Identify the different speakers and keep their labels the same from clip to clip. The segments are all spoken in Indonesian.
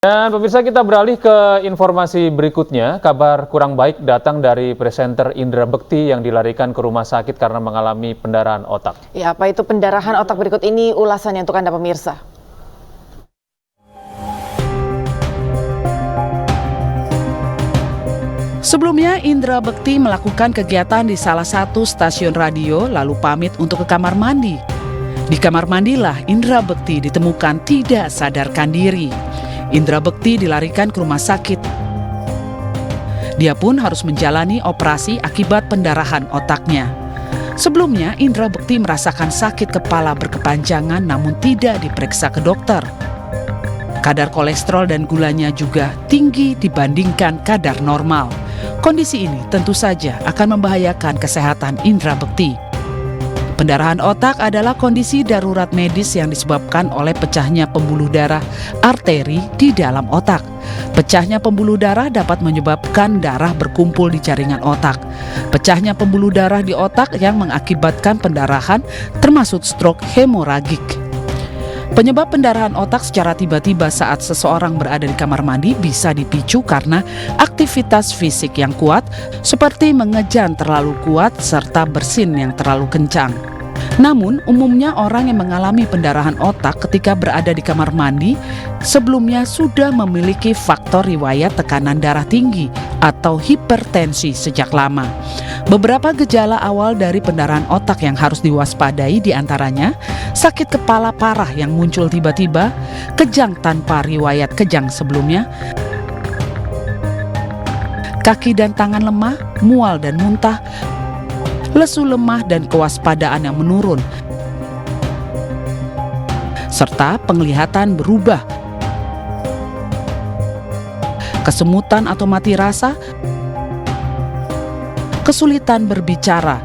Speaker 1: Dan pemirsa, kita beralih ke informasi berikutnya. Kabar kurang baik datang dari presenter Indra Bekti yang dilarikan ke rumah sakit karena mengalami pendarahan otak.
Speaker 2: Ya, apa itu pendarahan otak? Berikut ini ulasannya untuk Anda pemirsa.
Speaker 3: Sebelumnya, Indra Bekti melakukan kegiatan di salah satu stasiun radio lalu pamit untuk ke kamar mandi. Di kamar mandilah Indra Bekti ditemukan tidak sadarkan diri. Indra Bekti dilarikan ke rumah sakit. Dia pun harus menjalani operasi akibat pendarahan otaknya. Sebelumnya, Indra Bekti merasakan sakit kepala berkepanjangan namun tidak diperiksa ke dokter. Kadar kolesterol dan gulanya juga tinggi dibandingkan kadar normal. Kondisi ini tentu saja akan membahayakan kesehatan Indra Bekti. Pendarahan otak adalah kondisi darurat medis yang disebabkan oleh pecahnya pembuluh darah arteri di dalam otak. Pecahnya pembuluh darah dapat menyebabkan darah berkumpul di jaringan otak. Pecahnya pembuluh darah di otak yang mengakibatkan pendarahan termasuk stroke hemoragik. Penyebab pendarahan otak secara tiba-tiba saat seseorang berada di kamar mandi bisa dipicu karena aktivitas fisik yang kuat seperti mengejan terlalu kuat serta bersin yang terlalu kencang. Namun, umumnya orang yang mengalami pendarahan otak ketika berada di kamar mandi sebelumnya sudah memiliki faktor riwayat tekanan darah tinggi atau hipertensi sejak lama. Beberapa gejala awal dari pendarahan otak yang harus diwaspadai diantaranya sakit kepala parah yang muncul tiba-tiba, kejang tanpa riwayat kejang sebelumnya, kaki dan tangan lemah, mual dan muntah, lesu lemah dan kewaspadaan yang menurun, serta penglihatan berubah, kesemutan atau mati rasa, kesulitan berbicara,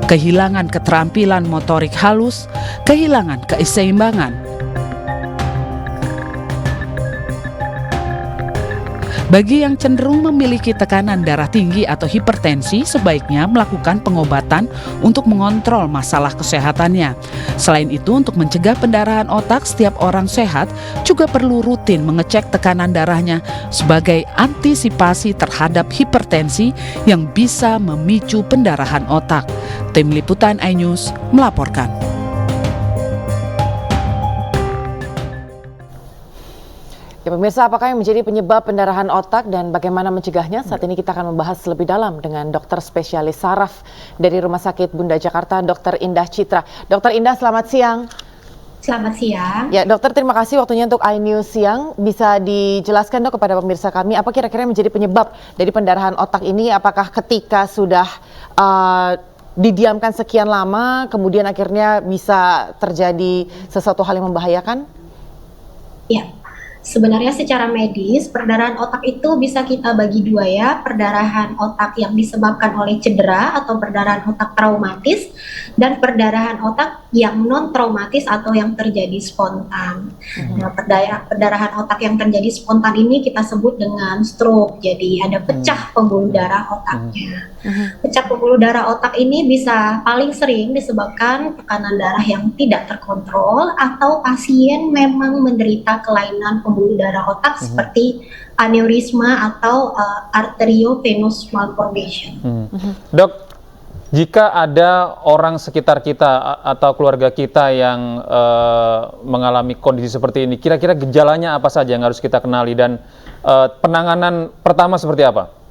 Speaker 3: kehilangan keterampilan motorik halus, kehilangan keseimbangan. Bagi yang cenderung memiliki tekanan darah tinggi atau hipertensi, sebaiknya melakukan pengobatan untuk mengontrol masalah kesehatannya. Selain itu, untuk mencegah pendarahan otak, setiap orang sehat juga perlu rutin mengecek tekanan darahnya sebagai antisipasi terhadap hipertensi yang bisa memicu pendarahan otak. Tim Liputan iNews melaporkan.
Speaker 2: Ya pemirsa, apakah yang menjadi penyebab pendarahan otak dan bagaimana mencegahnya? Saat ini kita akan membahas lebih dalam dengan dokter spesialis saraf dari Rumah Sakit Bunda Jakarta, Dr. Indah Citra. Dr. Indah, selamat siang.
Speaker 4: Selamat siang.
Speaker 2: Ya dokter, terima kasih waktunya untuk iNews siang. Bisa dijelaskan dok kepada pemirsa kami, apa kira-kira yang menjadi penyebab dari pendarahan otak ini? Apakah ketika sudah didiamkan sekian lama, kemudian akhirnya bisa terjadi sesuatu hal yang membahayakan?
Speaker 4: Ya. Sebenarnya secara medis, perdarahan otak itu bisa kita bagi dua ya, perdarahan otak yang disebabkan oleh cedera atau perdarahan otak traumatis, dan perdarahan otak yang non-traumatis atau yang terjadi spontan. Nah, perdarahan otak yang terjadi spontan ini kita sebut dengan stroke, jadi ada pecah pembuluh darah otaknya. Pecah pembuluh darah otak ini bisa paling sering disebabkan tekanan darah yang tidak terkontrol atau pasien memang menderita kelainan pembuluh darah otak seperti aneurisma atau arteriovenous malformation.
Speaker 1: Dok, jika ada orang sekitar kita atau keluarga kita yang mengalami kondisi seperti ini, kira-kira gejalanya apa saja yang harus kita kenali dan penanganan pertama seperti apa?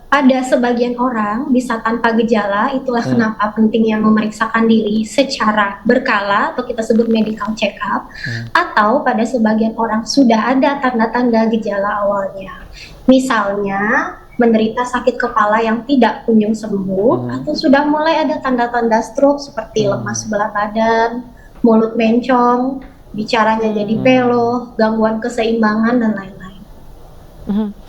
Speaker 4: Ada sebagian orang bisa tanpa gejala, itulah kenapa pentingnya memeriksakan diri secara berkala atau kita sebut medical check up, atau pada sebagian orang sudah ada tanda-tanda gejala awalnya. Misalnya menderita sakit kepala yang tidak kunjung sembuh, atau sudah mulai ada tanda-tanda stroke seperti lemas sebelah badan, mulut mencong, bicaranya jadi peluh, gangguan keseimbangan dan lain-lain.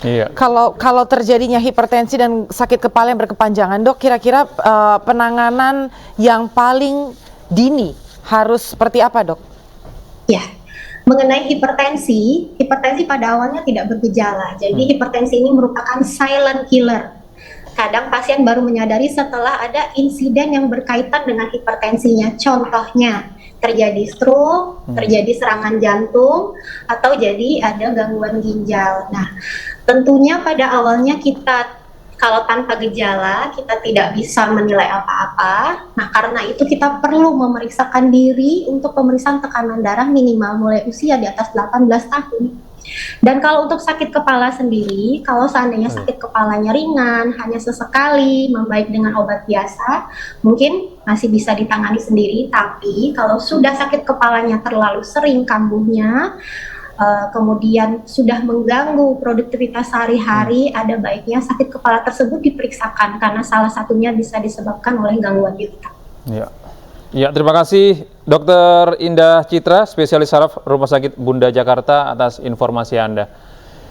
Speaker 2: Iya. Kalau terjadinya hipertensi dan sakit kepala yang berkepanjangan, dok, kira-kira penanganan yang paling dini harus seperti apa, dok?
Speaker 4: Ya, mengenai hipertensi pada awalnya tidak bergejala. Jadi hipertensi ini merupakan silent killer. kadang pasien baru menyadari setelah ada insiden yang berkaitan dengan hipertensinya. Contohnya, terjadi stroke, terjadi serangan jantung, atau jadi ada gangguan ginjal. Nah, tentunya pada awalnya kita kalau tanpa gejala kita tidak bisa menilai apa-apa. Nah, karena itu kita perlu memeriksakan diri untuk pemeriksaan tekanan darah minimal mulai usia di atas 18 tahun. Dan kalau untuk sakit kepala sendiri, kalau seandainya sakit kepalanya ringan, hanya sesekali, membaik dengan obat biasa, mungkin masih bisa ditangani sendiri. Tapi kalau sudah sakit kepalanya terlalu sering kambuhnya, kemudian sudah mengganggu produktivitas sehari-hari, ada baiknya sakit kepala tersebut diperiksakan karena salah satunya bisa disebabkan oleh gangguan di otak.
Speaker 1: Ya, terima kasih Dr. Indah Citra, spesialis saraf Rumah Sakit Bunda Jakarta atas informasi Anda.